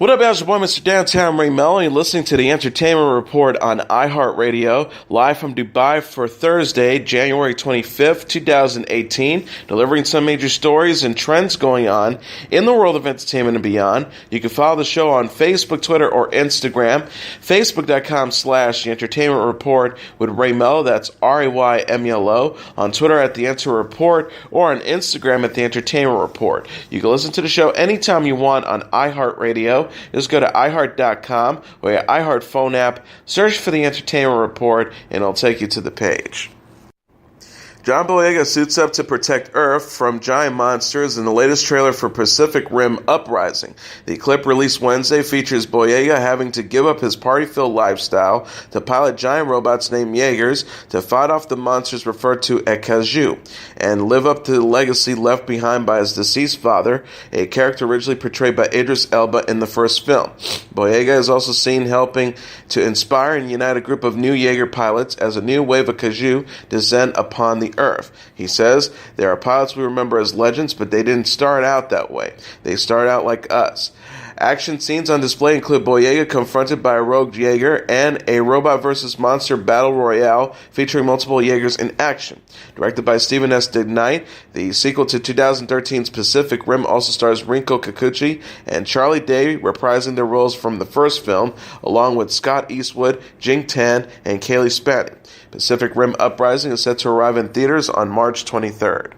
What up, guys? Your boy, Mr. Downtown Ray Melo. You're listening to the Entertainment Report on iHeartRadio, live from Dubai for Thursday, January 25th, 2018, delivering some major stories and trends going on in the world of entertainment and beyond. You can follow the show on Facebook, Twitter, or Instagram. Facebook.com/The Entertainment Report with Ray Melo. That's RAYMELO. On Twitter at The Enter Report, or on Instagram at The Entertainment Report. You can listen to the show anytime you want on iHeartRadio. Just go to iHeart.com or your iHeart phone app, search for The Entertainment Report, and it'll take you to the page. John Boyega suits up to protect Earth from giant monsters in the latest trailer for Pacific Rim Uprising. The clip released Wednesday features Boyega having to give up his party-filled lifestyle to pilot giant robots named Jaegers to fight off the monsters referred to as Kaiju, and live up to the legacy left behind by his deceased father, a character originally portrayed by Idris Elba in the first film. Boyega is also seen helping to inspire and unite a group of new Jaeger pilots as a new wave of Kaiju descend upon the Earth. He says, "There are pilots we remember as legends, but they didn't start out that way. They started out like us." Action scenes on display include Boyega confronted by a rogue Jaeger and a robot versus monster battle royale featuring multiple Jaegers in action. Directed by Stephen S. DeKnight, the sequel to 2013's Pacific Rim also stars Rinko Kikuchi and Charlie Day reprising their roles from the first film, along with Scott Eastwood, Jing Tan, and Kaylee Spanning. Pacific Rim Uprising is set to arrive in theaters on March 23rd.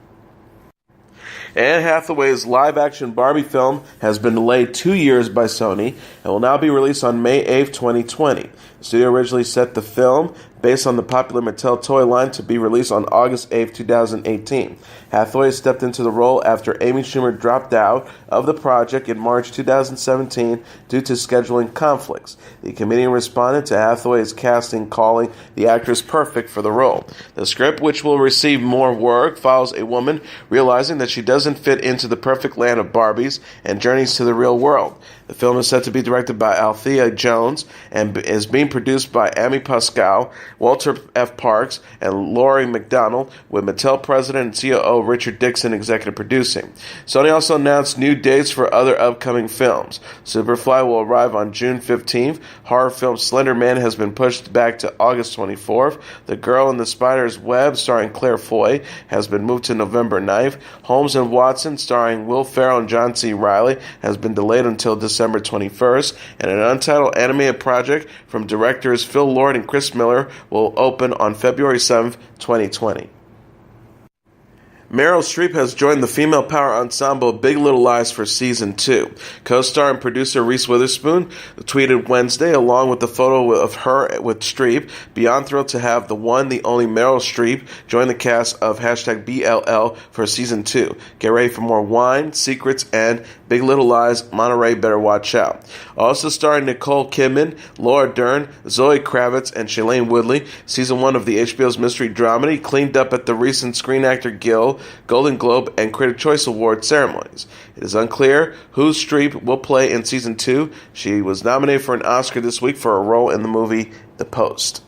Anne Hathaway's live-action Barbie film has been delayed 2 years by Sony and will now be released on May 8, 2020. The studio originally set the film, based on the popular Mattel toy line, to be released on August 8, 2018. Hathaway stepped into the role after Amy Schumer dropped out of the project in March 2017 due to scheduling conflicts. The comedian responded to Hathaway's casting, calling the actress perfect for the role. The script, which will receive more work, follows a woman realizing that she doesn't fit into the perfect land of Barbies and journeys to the real world. The film is set to be directed by Althea Jones and is being produced by Amy Pascal, Walter F. Parks, and Laurie McDonald, with Mattel President and COO Richard Dixon executive producing. Sony also announced new dates for other upcoming films. Superfly will arrive on June 15th. Horror film Slender Man has been pushed back to August 24th. The Girl in the Spider's Web, starring Claire Foy, has been moved to November 9th. Holmes and Watson, starring Will Ferrell and John C. Reilly, has been delayed until December 21st, and an untitled animated project from directors Phil Lord and Chris Miller will open on February 7th, 2020. Meryl Streep has joined the female power ensemble Big Little Lies for Season 2. Co-star and producer Reese Witherspoon tweeted Wednesday, along with the photo of her with Streep, "Beyond thrilled to have the one, the only Meryl Streep join the cast of #BLL for Season 2. Get ready for more wine, secrets, and Big Little Lies. Monterey better watch out." Also starring Nicole Kidman, Laura Dern, Zoe Kravitz, and Shailene Woodley, Season 1 of the HBO's mystery dramedy cleaned up at the recent Screen Actor Guild, Golden Globe, and Critics' Choice Award ceremonies. It is unclear who Streep will play in Season 2. She was nominated for an Oscar this week for a role in the movie The Post.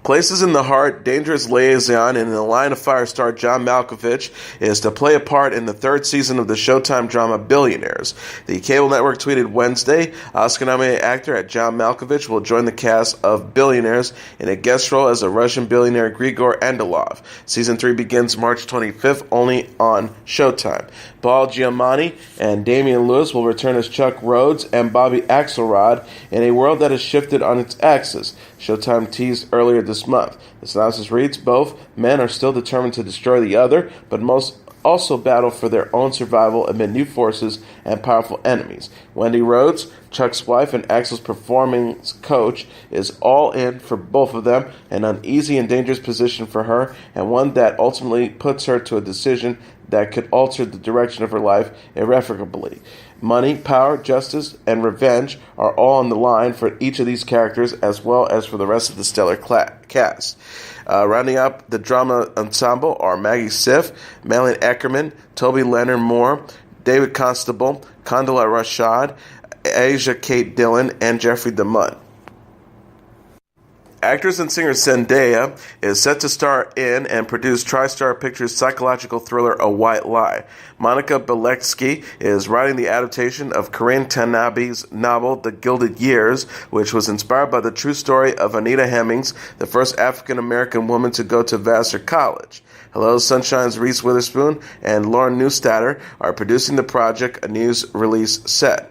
Places in the Heart, Dangerous Liaison, and in the Line of Fire star John Malkovich is to play a part in the third season of the Showtime drama Billionaires. The cable network tweeted Wednesday, Oscar-nominated actor John Malkovich will join the cast of Billionaires in a guest role as a Russian billionaire Grigor Andalov. Season 3 begins March 25th, only on Showtime. Paul Giamatti and Damian Lewis will return as Chuck Rhodes and Bobby Axelrod in a world that has shifted on its axis. Showtime teased earlier this month. The synopsis reads, both men are still determined to destroy the other, but most also battle for their own survival amid new forces and powerful enemies. Wendy Rhodes, Chuck's wife and Axel's performance coach, is all in for both of them, an uneasy and dangerous position for her, and one that ultimately puts her to a decision that could alter the direction of her life irrevocably. Money, power, justice, and revenge are all on the line for each of these characters, as well as for the rest of the stellar cast. Rounding up the drama ensemble are Maggie Siff, Malin Eckerman, Toby Leonard Moore, David Constable, Condola Rashad, Asia Kate Dillon, and Jeffrey DeMunn. Actress and singer Zendaya is set to star in and produce TriStar Pictures' psychological thriller A White Lie. Monica Beletsky is writing the adaptation of Corinne Tanabe's novel The Gilded Years, which was inspired by the true story of Anita Hemmings, the first African-American woman to go to Vassar College. Hello Sunshine's Reese Witherspoon and Lauren Neustadter are producing the project, a news release said.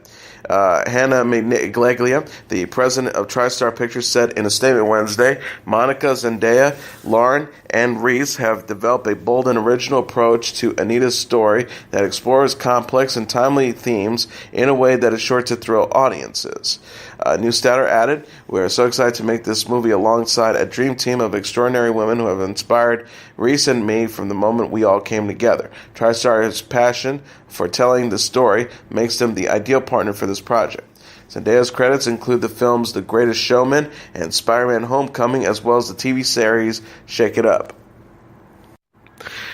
Hannah Migleglia, the president of TriStar Pictures, said in a statement Wednesday, Monica, Zendaya, Lauren, and Reese have developed a bold and original approach to Anita's story that explores complex and timely themes in a way that is sure to thrill audiences. Neustadter added, we are so excited to make this movie alongside a dream team of extraordinary women who have inspired Reese and me from the moment we all came together. TriStar's passion for telling the story makes them the ideal partner for this project. Zendaya's credits include the films The Greatest Showman and Spider-Man Homecoming, as well as the TV series Shake It Up.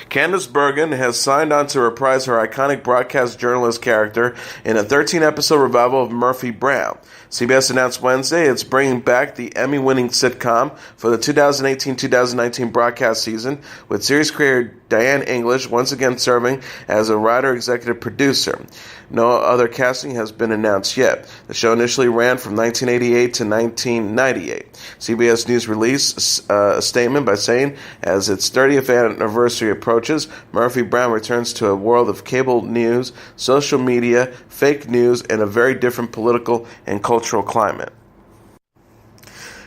Candice Bergen has signed on to reprise her iconic broadcast journalist character in a 13-episode revival of Murphy Brown. CBS announced Wednesday it's bringing back the Emmy-winning sitcom for the 2018-2019 broadcast season, with series creator Diane English once again serving as a writer-executive producer. No other casting has been announced yet. The show initially ran from 1988 to 1998. CBS News released a statement by saying, as its 30th anniversary approaches, Murphy Brown returns to a world of cable news, social media, fake news, and a very different political and cultural climate.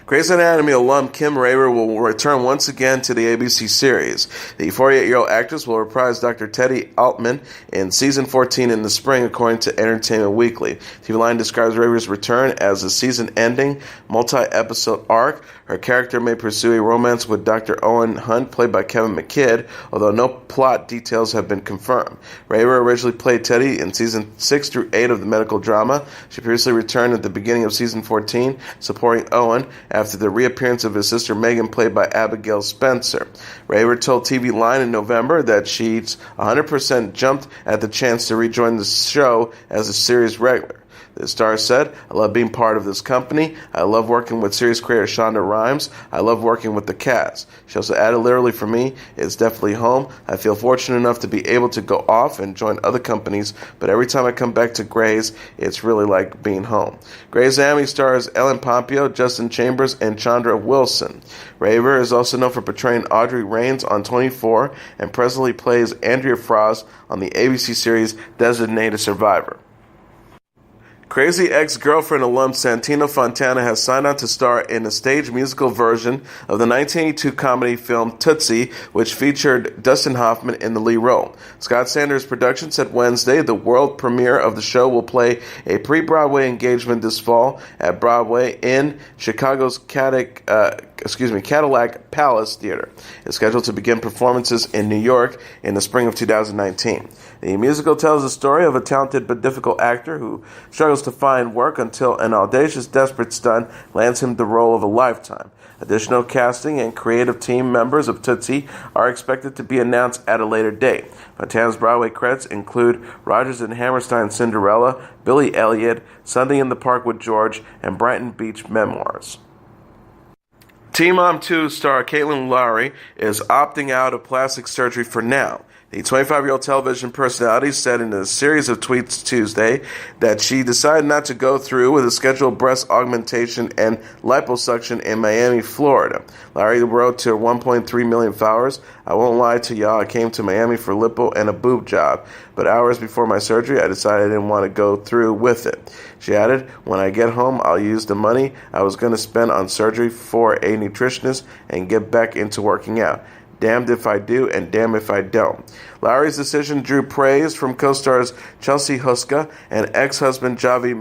Grey's Anatomy alum Kim Raver will return once again to the ABC series. The 48-year-old actress will reprise Dr. Teddy Altman in season 14 in the spring, according to Entertainment Weekly. TV Line describes Raver's return as a season-ending, multi-episode arc. Her character may pursue a romance with Dr. Owen Hunt, played by Kevin McKidd, although no plot details have been confirmed. Raver originally played Teddy in season 6 through 8 of the medical drama. She previously returned at the beginning of season 14, supporting Owen after the reappearance of his sister Megan, played by Abigail Spencer. Raver told TV Line in November that she's 100% jumped at the chance to rejoin the show as a series regular. The star said, I love being part of this company. I love working with series creator Shonda Rhimes. I love working with the cast. She also added, literally for me, it's definitely home. I feel fortunate enough to be able to go off and join other companies, but every time I come back to Grey's, it's really like being home. Grey's Anatomy stars Ellen Pompeo, Justin Chambers, and Chandra Wilson. Raver is also known for portraying Audrey Raines on 24 and presently plays Andrea Frost on the ABC series Designated Survivor. Crazy Ex-Girlfriend alum Santino Fontana has signed on to star in a stage musical version of the 1982 comedy film Tootsie, which featured Dustin Hoffman in the lead role. Scott Sanders Productions said Wednesday the world premiere of the show will play a pre-Broadway engagement this fall at Broadway in Chicago's Cadillac Palace Theater. It's scheduled to begin performances in New York in the spring of 2019. The musical tells the story of a talented but difficult actor who struggles to find work until an audacious, desperate stunt lands him the role of a lifetime. Additional casting and creative team members of Tootsie are expected to be announced at a later date. Fontana's Broadway credits include Rodgers and Hammerstein's Cinderella, Billy Elliot, Sunday in the Park with George, and Brighton Beach Memoirs. Teen Mom 2 star Caitlin Lowry is opting out of plastic surgery for now. The 25-year-old television personality said in a series of tweets Tuesday that she decided not to go through with a scheduled breast augmentation and liposuction in Miami, Florida. Larry wrote to her 1.3 million followers, I won't lie to y'all, I came to Miami for lipo and a boob job, but hours before my surgery I decided I didn't want to go through with it. She added, when I get home I'll use the money I was going to spend on surgery for a nutritionist and get back into working out. Damned if I do, and damn if I don't. Lowry's decision drew praise from co-stars Chelsea Huska and ex-husband Javi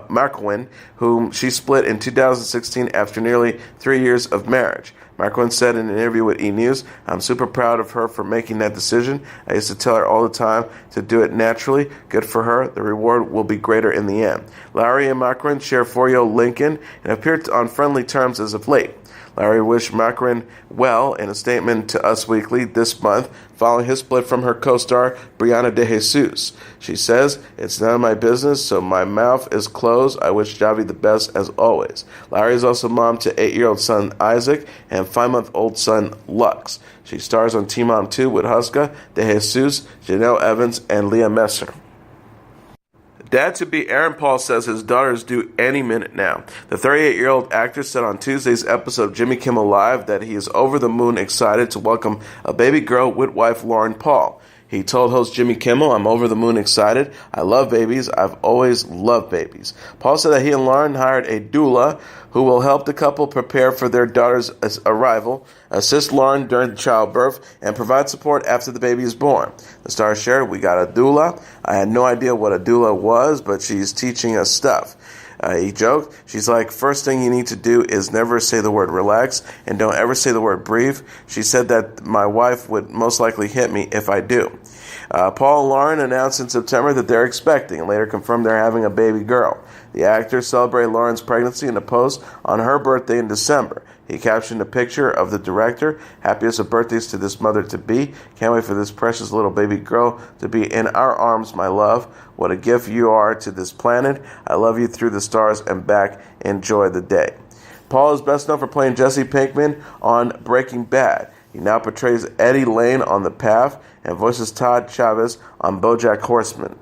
Marquand, whom she split in 2016 after nearly 3 years of marriage. Marquand said in an interview with E! News, I'm super proud of her for making that decision. I used to tell her all the time to do it naturally. Good for her. The reward will be greater in the end. Lowry and Marquand share 4-year-old Lincoln and appeared on friendly terms as of late. Larry wished McCartney well in a statement to Us Weekly this month following his split from her co-star Brianna De Jesus. She says, "It's none of my business, so my mouth is closed. I wish Javi the best as always." Larry is also mom to 8-year-old son Isaac and 5-month-old son Lux. She stars on Teen Mom 2 with Huska, De Jesus, Janelle Evans, and Leah Messer. Dad-to-be Aaron Paul says his daughter is due any minute now. The 38-year-old actor said on Tuesday's episode of Jimmy Kimmel Live that he is over the moon excited to welcome a baby girl with wife Lauren Paul. He told host Jimmy Kimmel, "I'm over the moon excited. I love babies. I've always loved babies." Paul said that he and Lauren hired a doula who will help the couple prepare for their daughter's arrival, assist Lauren during childbirth, and provide support after the baby is born. The star shared, "We got a doula. I had no idea what a doula was, but she's teaching us stuff." He joked, "She's like, first thing you need to do is never say the word relax and don't ever say the word breathe. She said that my wife would most likely hit me if I do." Paul and Lauren announced in September that they're expecting and later confirmed they're having a baby girl. The actor celebrated Lauren's pregnancy in a post on her birthday in December. He captioned a picture of the director, "Happiest of birthdays to this mother-to-be. Can't wait for this precious little baby girl to be in our arms, my love. What a gift you are to this planet. I love you through the stars and back. Enjoy the day." Paul is best known for playing Jesse Pinkman on Breaking Bad. He now portrays Eddie Lane on The Path and voices Todd Chavez on BoJack Horseman.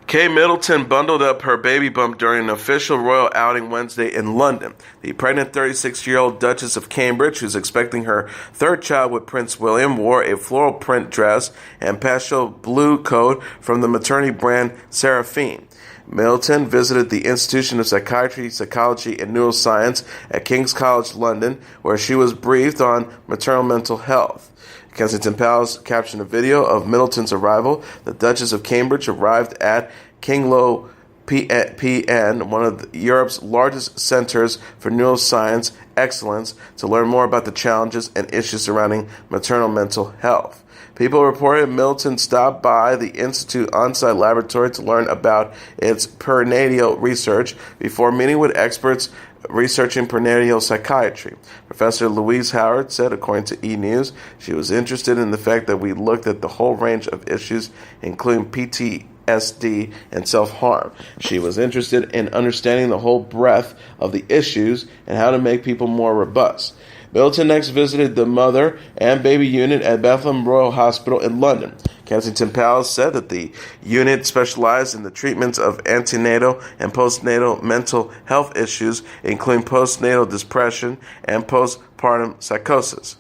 Kay Middleton bundled up her baby bump during an official royal outing Wednesday in London. The pregnant 36-year-old Duchess of Cambridge, who's expecting her third child with Prince William, wore a floral print dress and pastel blue coat from the maternity brand Seraphine. Middleton visited the Institution of Psychiatry, Psychology, and Neuroscience at King's College London, where she was briefed on maternal mental health. Kensington Palace captioned a video of Middleton's arrival. The Duchess of Cambridge arrived at Kinglow PN, one of Europe's largest centers for neuroscience excellence, to learn more about the challenges and issues surrounding maternal mental health. People reported Middleton stopped by the Institute on-site laboratory to learn about its perinatal research before meeting with experts researching perinatal psychiatry. Professor Louise Howard said, according to E! News, she was interested in the fact that we looked at the whole range of issues, including PTSD and self-harm. She was interested in understanding the whole breadth of the issues and how to make people more robust. Middleton next visited the mother and baby unit at Bethlehem Royal Hospital in London. Kensington Palace said that the unit specialized in the treatments of antenatal and postnatal mental health issues, including postnatal depression and postpartum psychosis.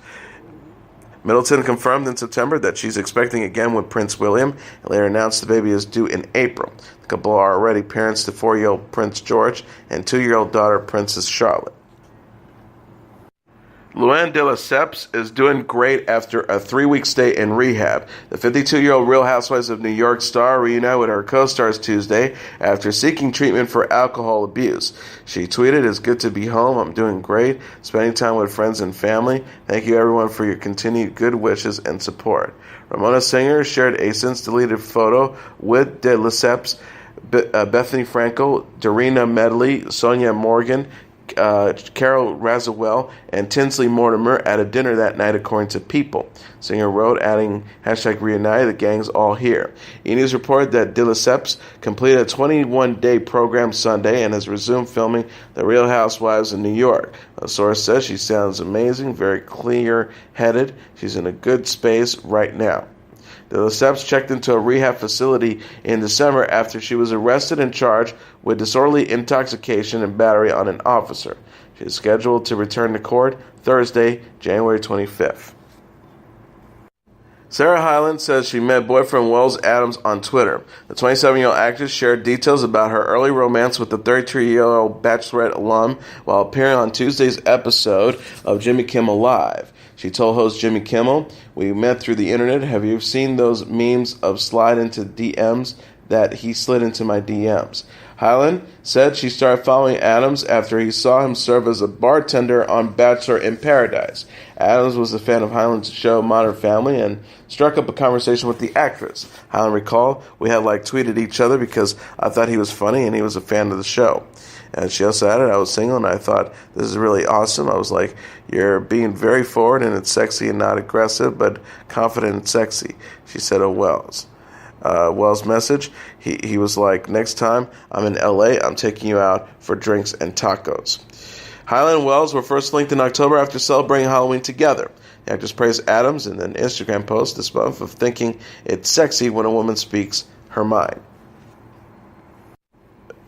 Middleton confirmed in September that she's expecting again with Prince William and later announced the baby is due in April. The couple are already parents to 4-year-old Prince George and 2-year-old daughter Princess Charlotte. Luann de Lesseps is doing great after a 3-week stay in rehab. The 52-year-old Real Housewives of New York star reunited with her co-stars Tuesday after seeking treatment for alcohol abuse. She tweeted, "It's good to be home. I'm doing great. Spending time with friends and family. Thank you everyone for your continued good wishes and support." Ramona Singer shared a since-deleted photo with de Lesseps, Bethany Frankel, Darina Medley, Sonia Morgan, Carol Razawell, and Tinsley Mortimer at a dinner that night, according to People. Singer wrote, adding #reunited, the gang's all here. E! News reported that de Lesseps completed a 21-day program Sunday and has resumed filming The Real Housewives of New York. A source says she sounds amazing, very clear-headed. She's in a good space right now. De Lesseps checked into a rehab facility in December after she was arrested and charged with disorderly intoxication and battery on an officer. She is scheduled to return to court Thursday, January 25th. Sarah Hyland says she met boyfriend Wells Adams on Twitter. The 27-year-old actress shared details about her early romance with the 33-year-old Bachelorette alum while appearing on Tuesday's episode of Jimmy Kimmel Live. She told host Jimmy Kimmel, "We met through the internet. Have you seen those memes of slide into DMs? That he slid into my DMs." Hyland said she started following Adams after he saw him serve as a bartender on Bachelor in Paradise. Adams was a fan of Hyland's show Modern Family and struck up a conversation with the actress. Hyland recalled, "We had tweeted each other because I thought he was funny and he was a fan of the show." And she also added, I was single and I thought, this is really awesome. I was like, you're being very forward and it's sexy and not aggressive, but confident and sexy. She said, oh, Wells. Wells' message, he was like, next time I'm in LA, I'm taking you out for drinks and tacos. Hyland and Wells were first linked in October after celebrating Halloween together. The actress praised Adams in an Instagram post this month of thinking it's sexy when a woman speaks her mind.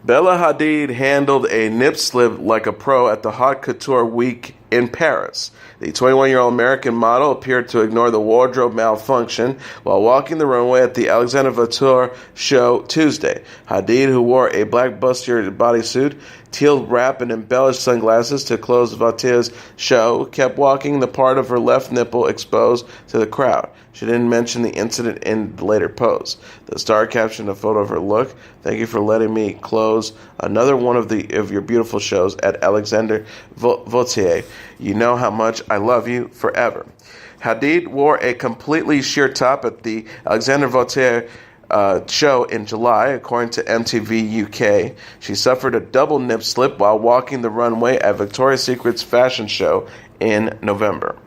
Bella Hadid handled a nip slip like a pro at the Haute Couture Week in Paris. The 21-year-old American model appeared to ignore the wardrobe malfunction while walking the runway at the Alexander Couture show Tuesday. Hadid, who wore a black bustier bodysuit, teal wrap, and embellished sunglasses to close Vautier's show, kept walking, the part of her left nipple exposed to the crowd. She didn't mention the incident in the later post. The star captioned a photo of her look. Thank you for letting me close another one of your beautiful shows at Alexander Vautier. You know how much I love you forever. Hadid wore a completely sheer top at the Alexander Vautier show in July, according to MTV UK. She suffered a double nip slip while walking the runway at Victoria's Secret's fashion show in November.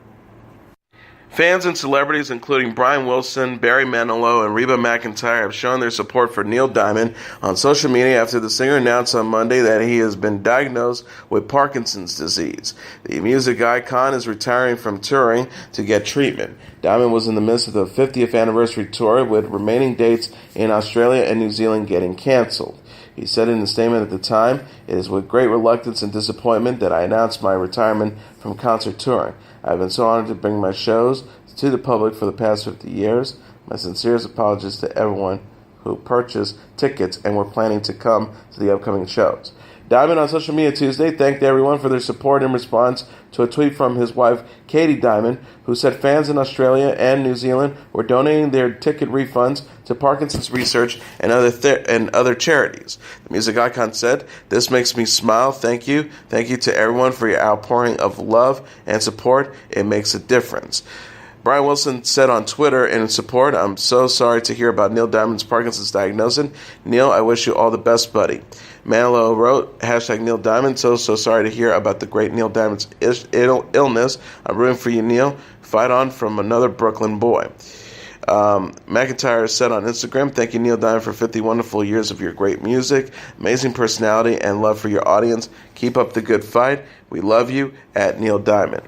Fans and celebrities, including Brian Wilson, Barry Manilow, and Reba McEntire, have shown their support for Neil Diamond on social media after the singer announced on Monday that he has been diagnosed with Parkinson's disease. The music icon is retiring from touring to get treatment. Diamond was in the midst of the 50th anniversary tour, with remaining dates in Australia and New Zealand getting cancelled. He said in a statement at the time, "It is with great reluctance and disappointment that I announced my retirement from concert touring. I've been so honored to bring my shows to the public for the past 50 years. My sincerest apologies to everyone who purchased tickets and were planning to come to the upcoming shows." Diamond on social media Tuesday thanked everyone for their support in response to a tweet from his wife, Katie Diamond, who said fans in Australia and New Zealand were donating their ticket refunds to Parkinson's research and other charities. The music icon said, "This makes me smile. Thank you. Thank you to everyone for your outpouring of love and support. It makes a difference." Brian Wilson said on Twitter in support, "I'm so sorry to hear about Neil Diamond's Parkinson's diagnosis. Neil, I wish you all the best, buddy." Melo wrote, "Neil Diamond, so sorry to hear about the great Neil Diamond's illness. I'm rooting for you, Neil. Fight on, from another Brooklyn boy." McIntyre said on Instagram, "Thank you, Neil Diamond, for 50 wonderful years of your great music, amazing personality, and love for your audience. Keep up the good fight. We love you, at Neil Diamond."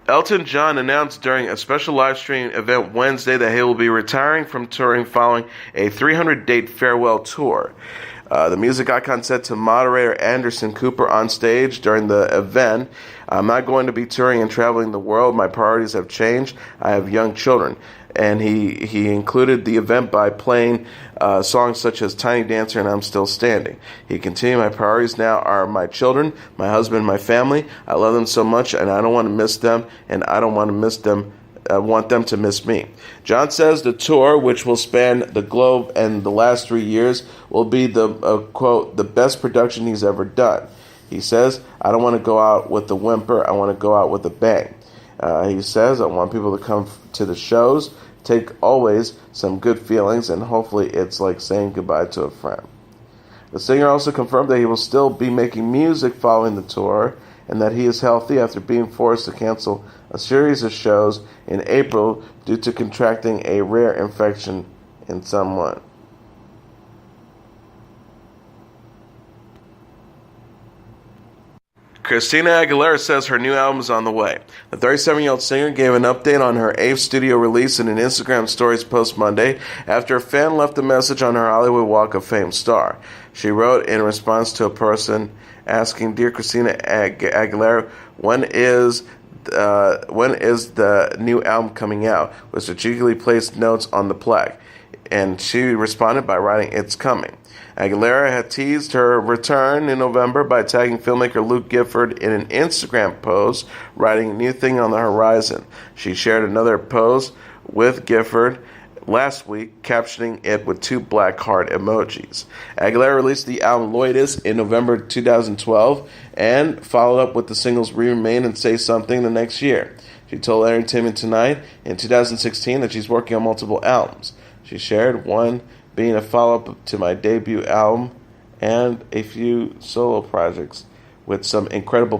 Elton John announced during a special live stream event Wednesday that he will be retiring from touring following a 300-date farewell tour. The music icon said to moderator Anderson Cooper on stage during the event, "I'm not going to be touring and traveling the world. My priorities have changed. I have young children." And he included the event by playing songs such as Tiny Dancer and I'm Still Standing. He continued, "My priorities now are my children, my husband, my family. I love them so much and I don't want to miss them, and I don't want to miss them. I want them to miss me." John says the tour, which will span the globe and the last 3 years, will be the, quote, "the best production he's ever done." He says, "I don't want to go out with a whimper. I want to go out with a bang." He says, "I want people to come to the shows, take always some good feelings, and hopefully it's like saying goodbye to a friend." The singer also confirmed that he will still be making music following the tour and that he is healthy after being forced to cancel a series of shows in April due to contracting a rare infection in someone. Christina Aguilera says her new album is on the way. The 37-year-old singer gave an update on her 8th studio release in an Instagram Stories post Monday after a fan left a message on her Hollywood Walk of Fame star. She wrote in response to a person asking, "Dear Christina Aguilera, when is the new album coming out?" with strategically placed notes on the plaque. And she responded by writing, "It's coming." Aguilera had teased her return in November by tagging filmmaker Luke Gifford in an Instagram post, writing, "New thing on the horizon." She shared another post with Gifford last week, captioning it with 2 black heart emojis. Aguilera released the album Loitus in November 2012 and followed up with the singles Remain and Say Something the next year. She told Entertainment Tonight in 2016 that she's working on multiple albums. She shared one being a follow-up to my debut album and a few solo projects with some incredible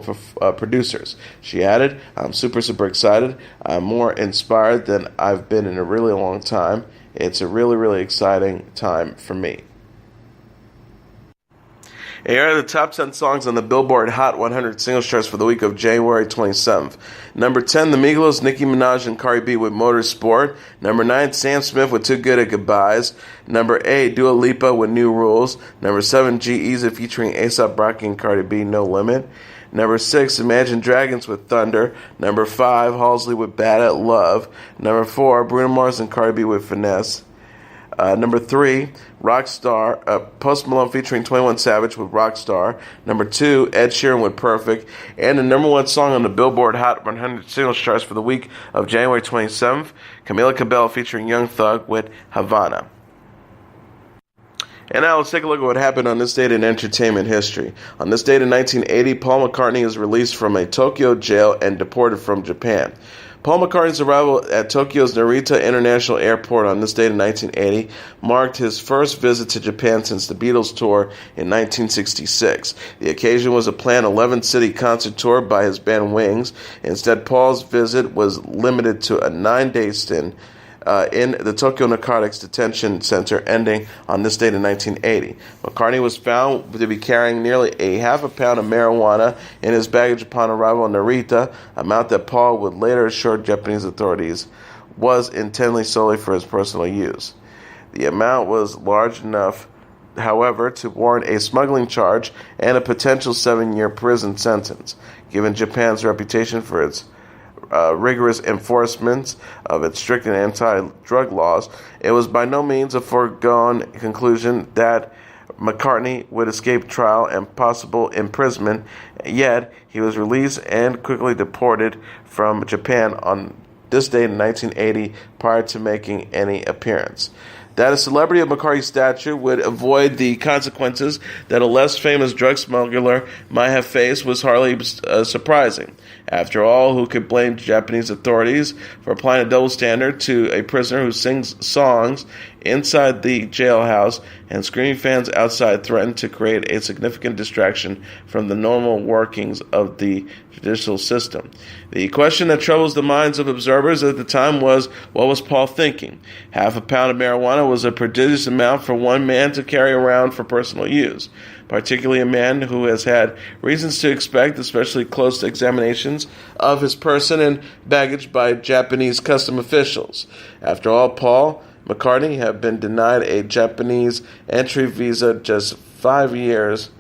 producers. She added, "I'm super excited. I'm more inspired than I've been in a really long time. It's a really exciting time for me." Here are the top 10 songs on the Billboard Hot 100 singles charts for the week of January 27th. Number 10, The Migos, Nicki Minaj, and Cardi B with Motorsport. Number 9, Sam Smith with Too Good at Goodbyes. Number 8, Dua Lipa with New Rules. Number 7, G-Eazy featuring A$AP Rocky and Cardi B, No Limit. Number 6, Imagine Dragons with Thunder. Number 5, Halsey with Bad at Love. Number 4, Bruno Mars and Cardi B with Finesse. Number 3, Rockstar, Post Malone featuring 21 Savage with Rockstar. Number 2, Ed Sheeran with Perfect. And the number 1 song on the Billboard Hot 100 singles charts for the week of January 27th, Camila Cabello featuring Young Thug with Havana. And now let's take a look at what happened on this date in entertainment history. On this date in 1980, Paul McCartney is released from a Tokyo jail and deported from Japan. Paul McCartney's arrival at Tokyo's Narita International Airport on this date in 1980 marked his first visit to Japan since the Beatles tour in 1966. The occasion was a planned 11-city concert tour by his band Wings. Instead, Paul's visit was limited to a 9-day stint in the Tokyo Narcotics Detention Center, ending on this date in 1980. McCartney was found to be carrying nearly a half a pound of marijuana in his baggage upon arrival in Narita, amount that Paul would later assure Japanese authorities was intended solely for his personal use. The amount was large enough, however, to warrant a smuggling charge and a potential 7-year prison sentence. Given Japan's reputation for its rigorous enforcement of its strict and anti-drug laws, it was by no means a foregone conclusion that McCartney would escape trial and possible imprisonment, yet he was released and quickly deported from Japan on this date in 1980 prior to making any appearance. That a celebrity of McCartney's stature would avoid the consequences that a less famous drug smuggler might have faced was hardly surprising. After all, who could blame Japanese authorities for applying a double standard to a prisoner who sings songs inside the jailhouse and screaming fans outside threatened to create a significant distraction from the normal workings of the judicial system? The question that troubles the minds of observers at the time was, what was Paul thinking? Half a pound of marijuana was a prodigious amount for one man to carry around for personal use, particularly a man who has had reasons to expect especially close examinations of his person and baggage by Japanese custom officials. After all, Paul McCartney had been denied a Japanese entry visa just 5 years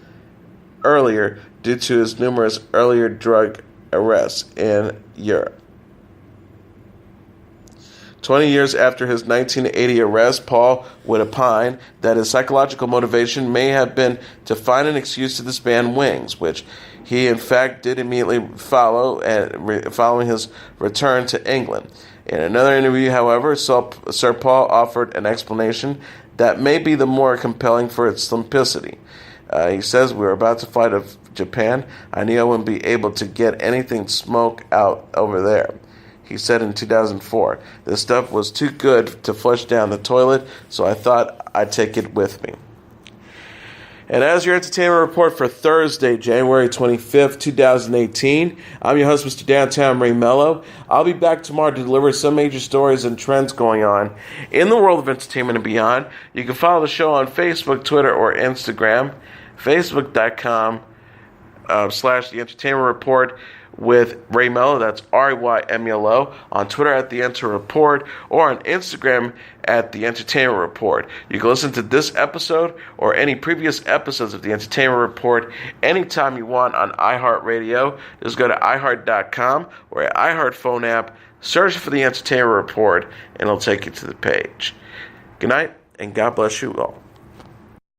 earlier due to his numerous earlier drug arrests in Europe. 20 years after his 1980 arrest, Paul would opine that his psychological motivation may have been to find an excuse to disband Wings, which he in fact did immediately following his return to England. In another interview, however, Sir Paul offered an explanation that may be the more compelling for its simplicity. He says, "We were about to fly to Japan. I knew I wouldn't be able to get anything smoke out over there." He said in 2004, "This stuff was too good to flush down the toilet, so I thought I'd take it with me." And as your entertainment report for Thursday, January 25th, 2018, I'm your host, Mr. Downtown Ray Melo. I'll be back tomorrow to deliver some major stories and trends going on in the world of entertainment and beyond. You can follow the show on Facebook, Twitter, or Instagram. Facebook.com /The Entertainment Report with Ray Melo, that's RYMELO, on Twitter at The Enter Report, or on Instagram at The Entertainment Report. You can listen to this episode or any previous episodes of The Entertainment Report anytime you want on iHeartRadio. Just go to iHeart.com or your iHeart phone app, search for The Entertainment Report, and it'll take you to the page. Good night, and God bless you all.